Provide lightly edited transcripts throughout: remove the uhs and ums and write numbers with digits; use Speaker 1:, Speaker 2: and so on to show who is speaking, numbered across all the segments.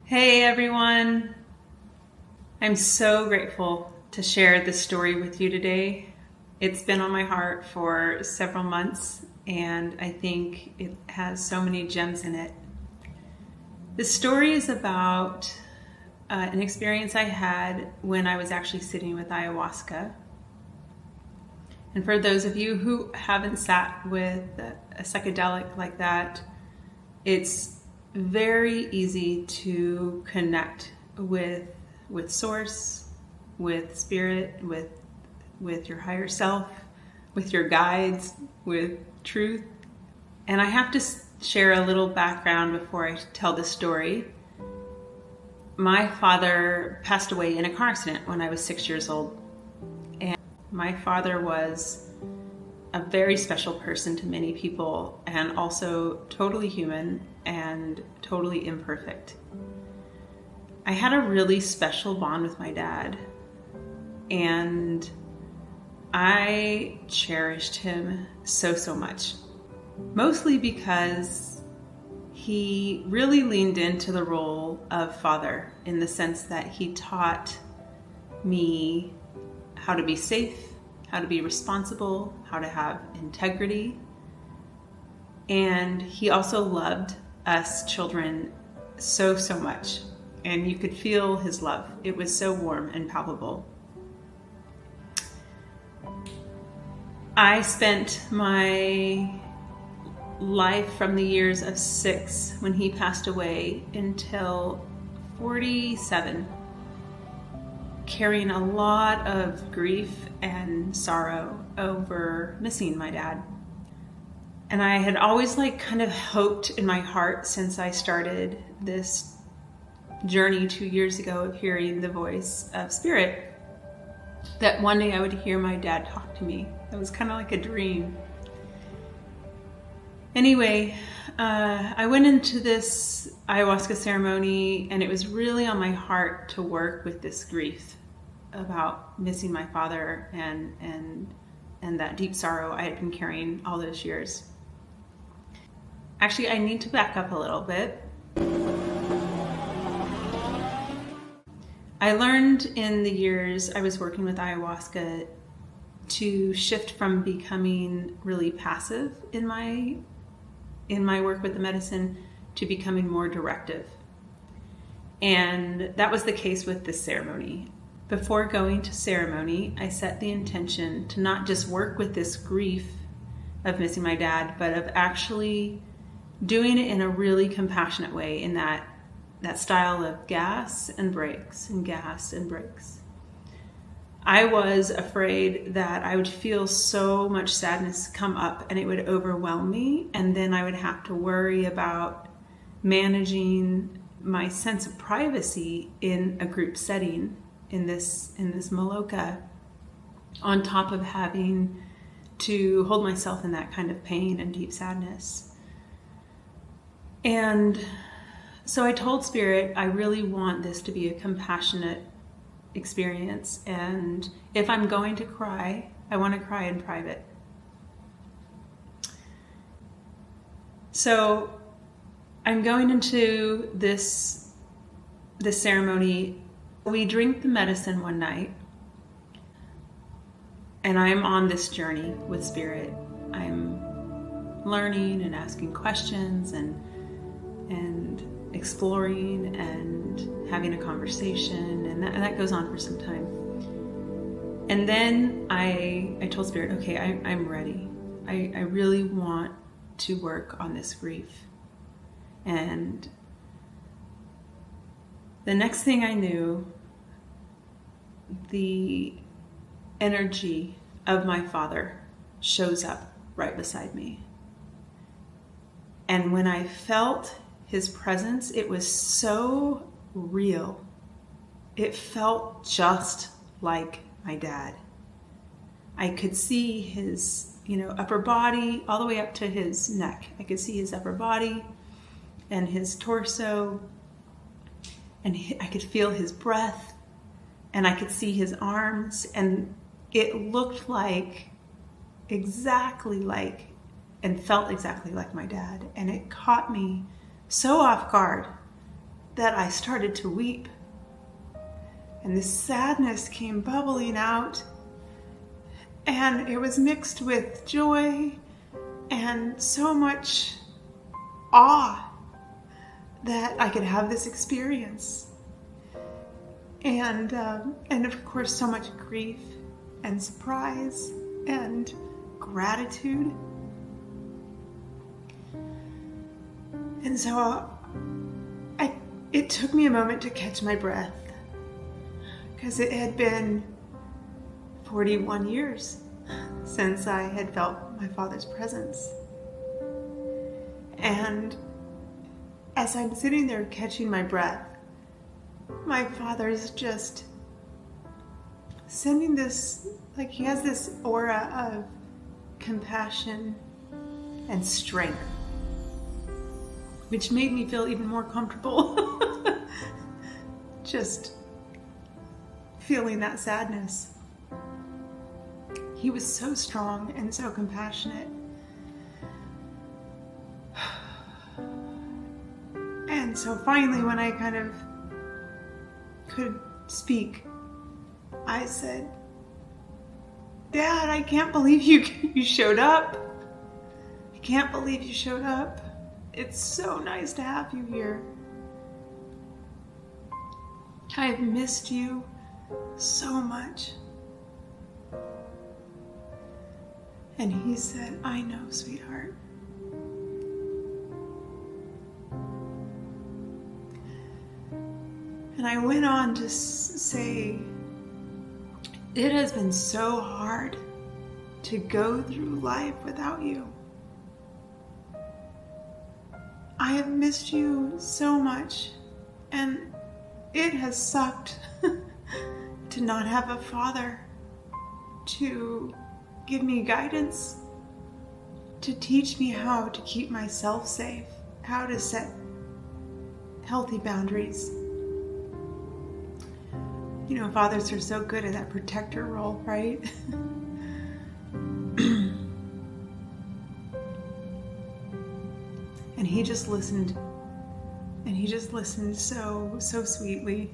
Speaker 1: Hey everyone! I'm so grateful to share this story with you today. It's been on my heart for several months and I think it has so many gems in it. This story is about an experience I had when I was actually sitting with ayahuasca. And for those of you who haven't sat with a psychedelic like that, it's very easy to connect with source, with spirit, with your higher self, with your guides, with truth. And I have to share a little background before I tell the story. My father passed away in a car accident when I was 6 years old. And my father was a very special person to many people and also totally human and totally imperfect. I had a really special bond with my dad and I cherished him so much, mostly because he really leaned into the role of father in the sense that he taught me how to be safe, how to be responsible, how to have integrity. And he also loved us children so much. And you could feel his love. It was so warm and palpable. I spent my life from the years of 6 when he passed away until 47, carrying a lot of grief and sorrow over missing my dad. And I had always kind of hoped in my heart since I started this journey 2 years ago of hearing the voice of spirit that one day I would hear my dad talk to me. It was kind of like a dream. Anyway, I went into this ayahuasca ceremony and it was really on my heart to work with this grief about missing my father and that deep sorrow I had been carrying all those years. Actually, I need to back up a little bit. I learned in the years I was working with ayahuasca to shift from becoming really passive in my work with the medicine to becoming more directive. And that was the case with this ceremony. Before going to ceremony, I set the intention to not just work with this grief of missing my dad, but of actually doing it in a really compassionate way, in that style of gas and brakes and gas and brakes. I was afraid that I would feel so much sadness come up and it would overwhelm me, and then I would have to worry about managing my sense of privacy in a group setting in this maloka, on top of having to hold myself in that kind of pain and deep sadness. And so I told Spirit, I really want this to be a compassionate experience, and if I'm going to cry, I want to cry in private. So I'm going into this ceremony. We drink the medicine one night, and I'm on this journey with Spirit. I'm learning and asking questions and exploring and having a conversation, and that goes on for some time. And then I told Spirit, okay, I'm ready. I really want to work on this grief. And the next thing I knew, the energy of my father shows up right beside me. And when I felt his presence, it was so real. It felt just like my dad. I could see his, upper body all the way up to his neck. I could see his upper body and his torso, and I could feel his breath, and I could see his arms, and it looked exactly like and felt exactly like my dad. And it caught me so off guard that I started to weep. And this sadness came bubbling out, and it was mixed with joy and so much awe that I could have this experience. And of course, so much grief and surprise and gratitude. And so it took me a moment to catch my breath, because it had been 41 years since I had felt my Father's presence. And as I'm sitting there catching my breath, my Father's just sending this, like he has this aura of compassion and strength, which made me feel even more comfortable. Just feeling that sadness. He was so strong and so compassionate. And so finally, when I kind of could speak, I said, "Dad, I can't believe you showed up. I can't believe you showed up. It's so nice to have you here. I've missed you so much." And he said, "I know, sweetheart." And I went on to say, "It has been so hard to go through life without you. I have missed you so much, and it has sucked to not have a father to give me guidance, to teach me how to keep myself safe, how to set healthy boundaries." You know, fathers are so good at that protector role, right? And he just listened, and he just listened so sweetly.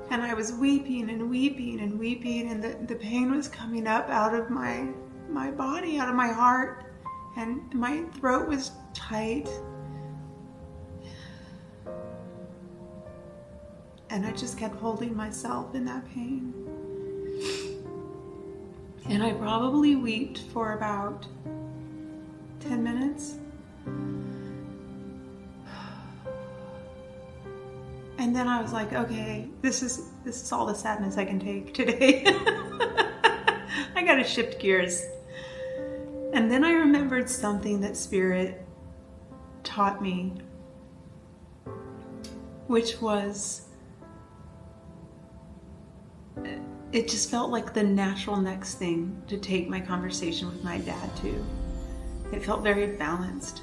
Speaker 1: And I was weeping and weeping and weeping, and the pain was coming up out of my body, out of my heart, and my throat was tight. And I just kept holding myself in that pain. And I probably wept for about 10 minutes. And then I was like, okay, this is all the sadness I can take today. I gotta shift gears. And then I remembered something that Spirit taught me, which was, it just felt like the natural next thing to take my conversation with my dad to. It felt very balanced.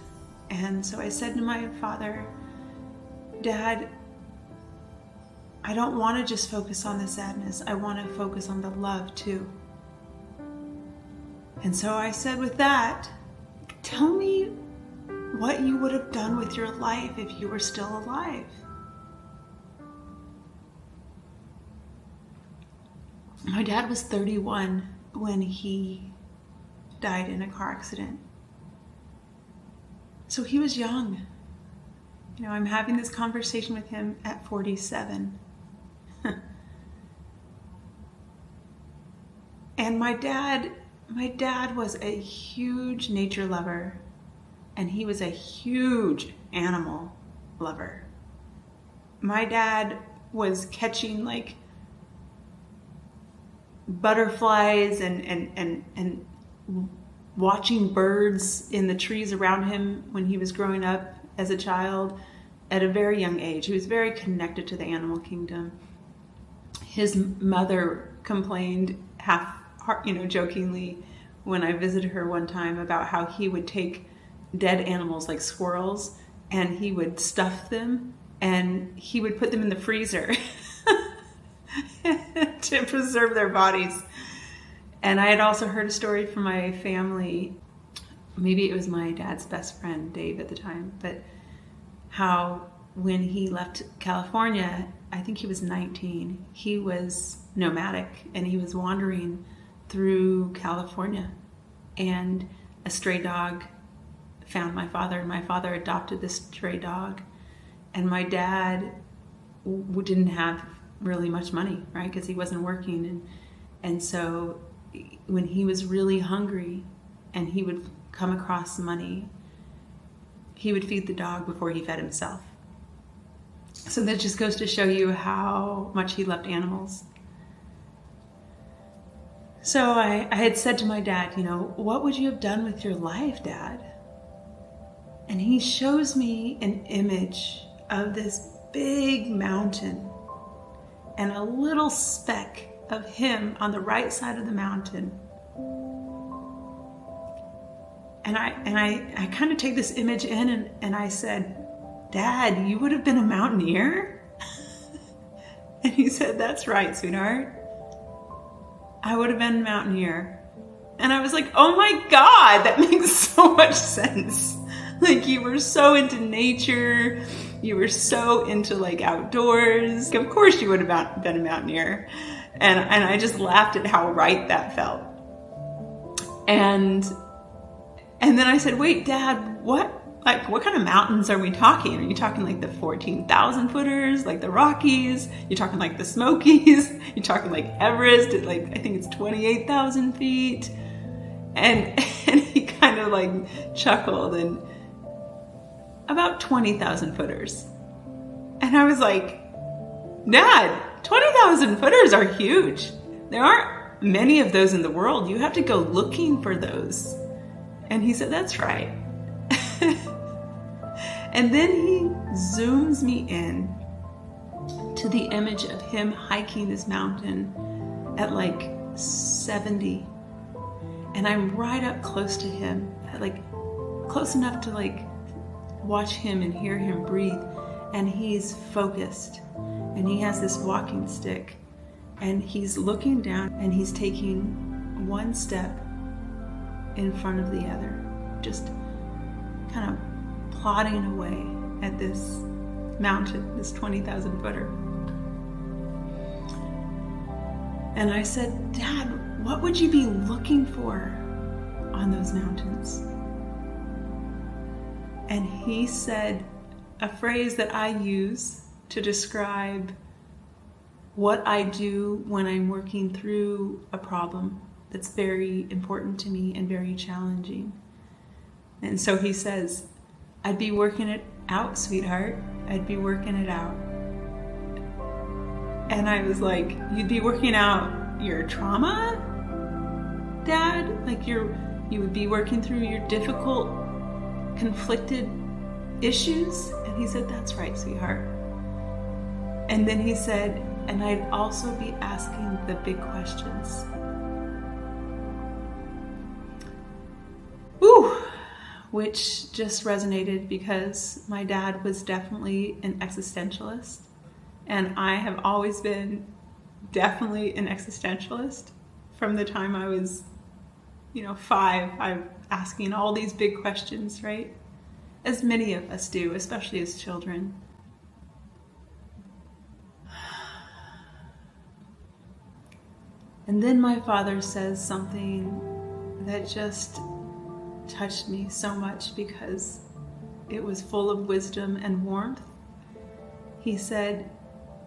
Speaker 1: And so I said to my father, "Dad, I don't want to just focus on the sadness. I want to focus on the love too." And so I said, with that, tell me what you would have done with your life if you were still alive. My dad was 31 when he died in a car accident. So he was young. You know, I'm having this conversation with him at 47. And my dad was a huge nature lover, and he was a huge animal lover. My dad was catching like butterflies and watching birds in the trees around him when he was growing up as a child at a very young age. He was very connected to the animal kingdom. His mother complained jokingly when I visited her one time about how he would take dead animals like squirrels and he would stuff them and he would put them in the freezer to preserve their bodies. And I had also heard a story from my family, maybe it was my dad's best friend, Dave, at the time, but how when he left California, I think he was 19, he was nomadic and he was wandering through California, and a stray dog found my father, and my father adopted this stray dog. And my dad didn't have really much money, right? Because he wasn't working. And so when he was really hungry and he would come across money, he would feed the dog before he fed himself. So that just goes to show you how much he loved animals. So I had said to my dad, what would you have done with your life, Dad? And he shows me an image of this big mountain and a little speck of him on the right side of the mountain. And I kind of take this image in and I said, Dad, you would have been a mountaineer? And he said, that's right, sweetheart. I would have been a mountaineer. And I was like, oh my God, that makes so much sense. Like, you were so into nature. You were so into outdoors. Of course you would have been a mountaineer. And I just laughed at how right that felt. And then I said, wait, Dad, what kind of mountains are we talking? Are you talking the 14,000 footers, like the Rockies? You're talking the Smokies? You're talking Everest at I think it's 28,000 feet? And he kind of chuckled, and about 20,000 footers. And I was like, Dad, 20,000 footers are huge. There aren't many of those in the world. You have to go looking for those. And he said, that's right. And then he zooms me in to the image of him hiking this mountain at 70. And I'm right up close to him, close enough to watch him and hear him breathe. And he's focused, and he has this walking stick, and he's looking down, and he's taking one step in front of the other, just kind of plodding away at this mountain, this 20,000 footer. And I said, Dad, what would you be looking for on those mountains? And he said a phrase that I use to describe what I do when I'm working through a problem that's very important to me and very challenging. And so he says, I'd be working it out, sweetheart. I'd be working it out. And I was like, you'd be working out your trauma, Dad? You would be working through your difficult, conflicted issues? And he said, that's right, sweetheart. And then he said, and I'd also be asking the big questions. Whew, which just resonated because my dad was definitely an existentialist, and I have always been definitely an existentialist from the time I was, 5. I'm asking all these big questions, right? As many of us do, especially as children. And then my father says something that just touched me so much because it was full of wisdom and warmth. He said,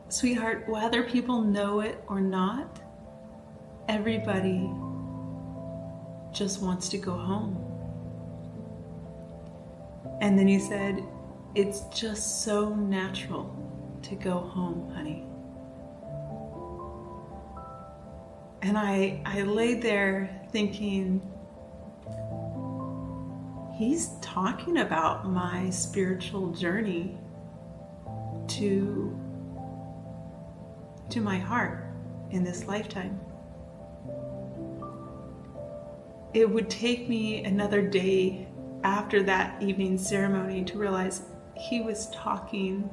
Speaker 1: sweetheart, whether people know it or not, everybody just wants to go home. And then he said, it's just so natural to go home, honey. And I laid there thinking, he's talking about my spiritual journey to my heart in this lifetime. It would take me another day after that evening ceremony to realize he was talking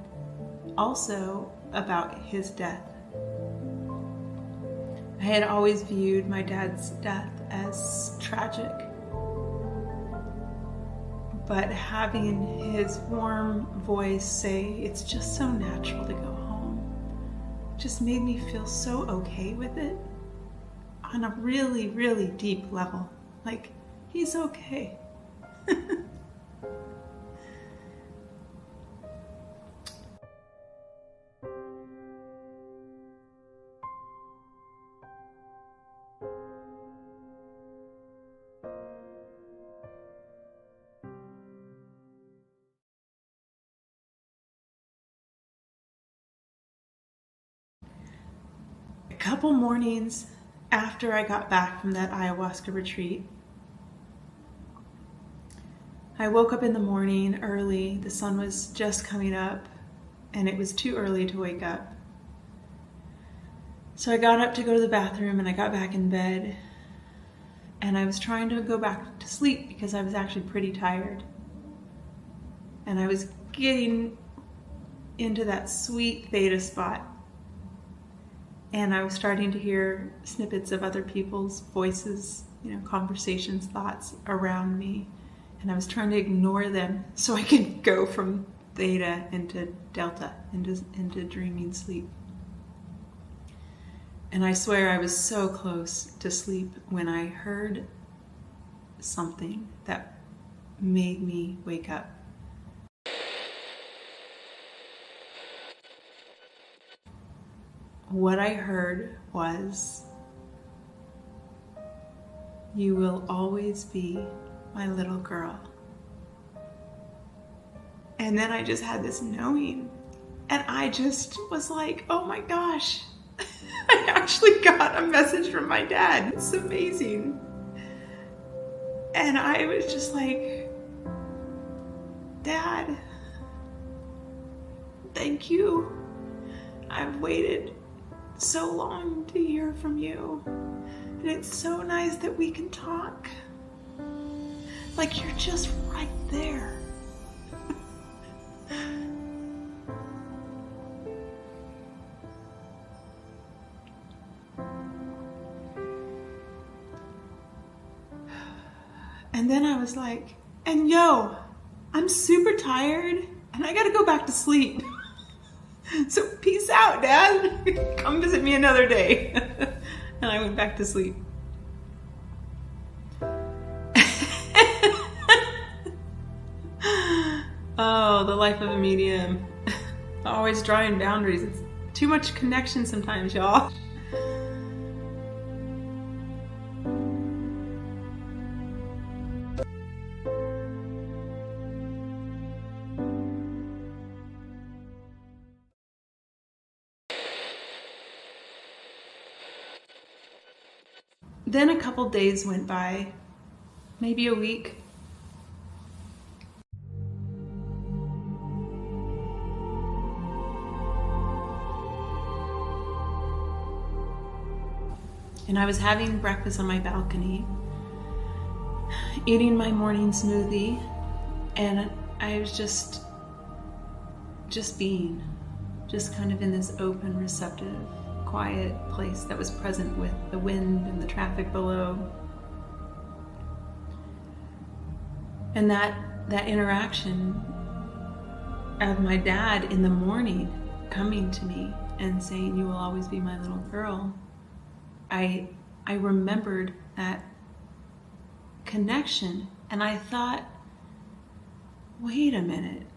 Speaker 1: also about his death. I had always viewed my dad's death as tragic, but having his warm voice say, "It's just so natural to go home," just made me feel so okay with it on a really, really deep level. Like, he's okay. A couple mornings after I got back from that ayahuasca retreat, I woke up in the morning early. The sun was just coming up and it was too early to wake up. So I got up to go to the bathroom and I got back in bed and I was trying to go back to sleep because I was actually pretty tired. And I was getting into that sweet theta spot. And I was starting to hear snippets of other people's voices, conversations, thoughts around me. And I was trying to ignore them so I could go from theta into delta, into dreaming sleep. And I swear I was so close to sleep when I heard something that made me wake up. What I heard was, "You will always be my little girl." And then I just had this knowing, and I just was like, oh my gosh, I actually got a message from my dad. It's amazing. And I was just like, "Dad, thank you. I've waited so long to hear from you. And it's so nice that we can talk. Like, you're just right there." And then I was like, "And yo, I'm super tired and I gotta go back to sleep. So peace out, Dad. Come visit me another day." And I went back to sleep. Oh, the life of a medium. Always drawing boundaries. It's too much connection sometimes, y'all. Then a couple days went by, maybe a week. And I was having breakfast on my balcony, eating my morning smoothie, and I was just being, just kind of in this open, receptive, quiet place that was present with the wind and the traffic below. And that interaction of my dad in the morning coming to me and saying, "You will always be my little girl," I remembered that connection, and I thought, wait a minute,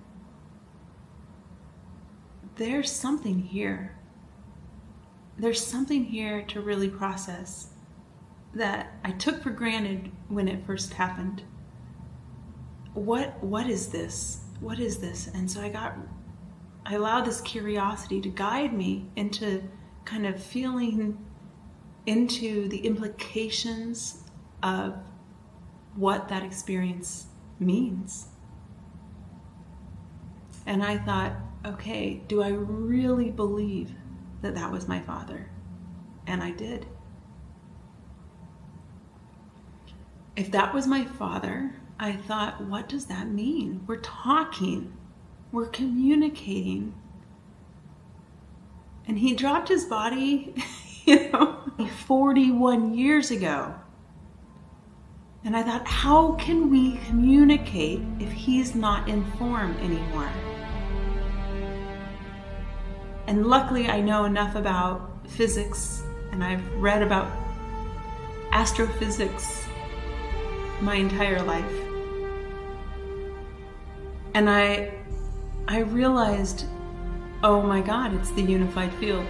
Speaker 1: there's something here. There's something here to really process that I took for granted when it first happened. What is this? What is this? And so I allowed this curiosity to guide me into kind of feeling into the implications of what that experience means. And I thought, okay, do I really believe that that was my father? And I did. If that was my father, I thought, what does that mean? We're talking, we're communicating. And he dropped his body, 41 years ago. And I thought, how can we communicate if he's not in form anymore? And luckily I know enough about physics, and I've read about astrophysics my entire life. And I realized, oh my God, it's the unified field.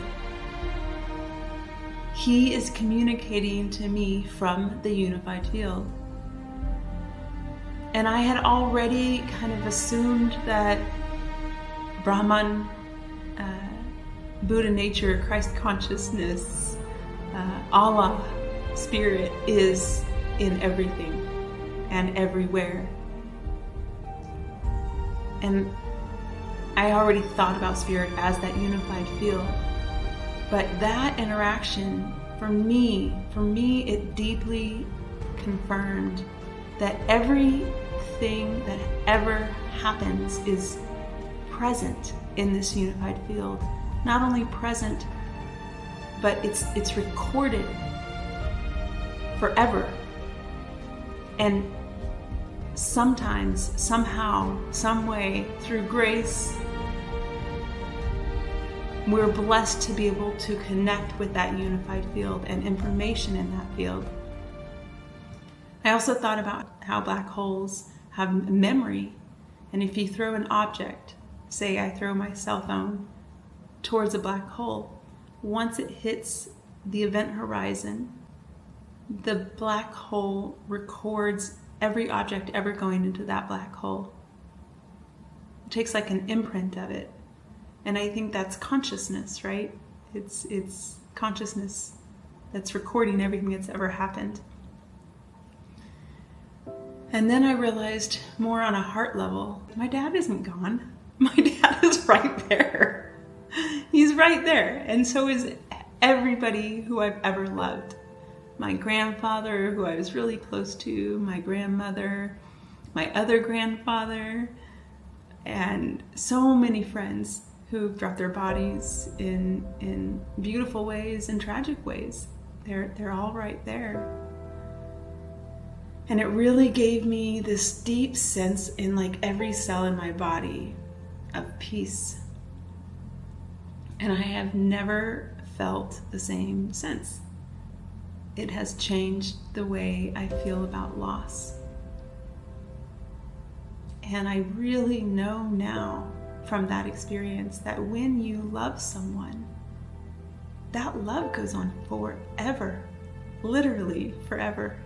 Speaker 1: He is communicating to me from the unified field. And I had already kind of assumed that Brahman, Buddha nature, Christ consciousness, Allah, spirit is in everything and everywhere. And I already thought about spirit as that unified field. But that interaction, for me, it deeply confirmed that everything that ever happens is present in this unified field. Not only present, but it's recorded forever. And sometimes, somehow, some way, through grace, we're blessed to be able to connect with that unified field and information in that field. I also thought about how black holes have memory. And if you throw an object, say I throw my cell phone towards a black hole, once it hits the event horizon, the black hole records every object ever going into that black hole. It takes like an imprint of it. And I think that's consciousness, right? It's consciousness that's recording everything that's ever happened. And then I realized, more on a heart level, my dad isn't gone. My dad is right there. He's right there. And so is everybody who I've ever loved. My grandfather, who I was really close to, my grandmother, my other grandfather, and so many friends who've dropped their bodies in beautiful ways and tragic ways. They're all right there. And it really gave me this deep sense in like every cell in my body of peace. And I have never felt the same since. It has changed the way I feel about loss. And I really know now from that experience that when you love someone, that love goes on forever, literally forever.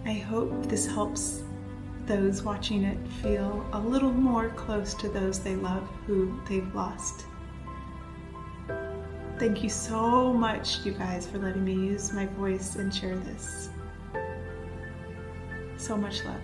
Speaker 1: I hope this helps those watching it feel a little more close to those they love who they've lost. Thank you so much, you guys, for letting me use my voice and share this. So much love.